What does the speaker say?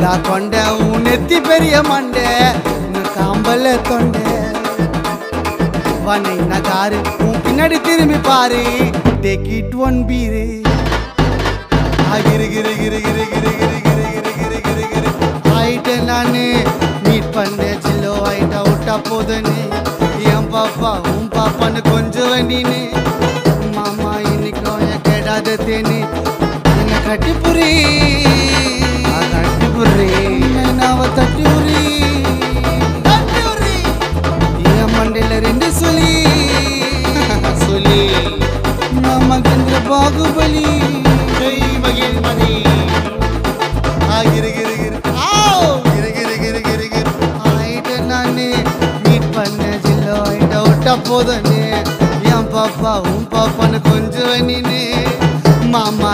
நான் கொண்ட உன் நெத்தி பெரிய மண்டை காம்பல தொண்டை வனை நகாரு உன் பின்னாடி திரும்பி பாரு டேக் இட் ஒன் பீரு கிரு கிரு கிரு கிரு கிரு கிரு கிரு கிரு கிரு கிரு கிரு ஆயிட்ட நானு மீட் பண்ண சில்லோ ஆயிட்டா விட்டா போதுன்னு என் பாப்பா உன் பாப்பான்னு கொஞ்சம் வண்டின்னு மாமா இன்னைக்கும் என் கேடாத தேனு என்ன கட்டி புரி நாவ தட்டி உரி என் மண்டையில ரெண்டு சொல்லி சொல்லி மாமா கந்திர பாகுபலி மகிழ்மதி கிரு கிரு கிரு கிரு கிரு கிரு கிரு கிரு ஆயிட்ட நானு மீட் பண்ண ஜில்லோ ஆயிட்ட விட்டா போதுன்னு என் பாப்பா உன் பாப்பான்னு கொஞ்சம் வண்டின்னு மாமா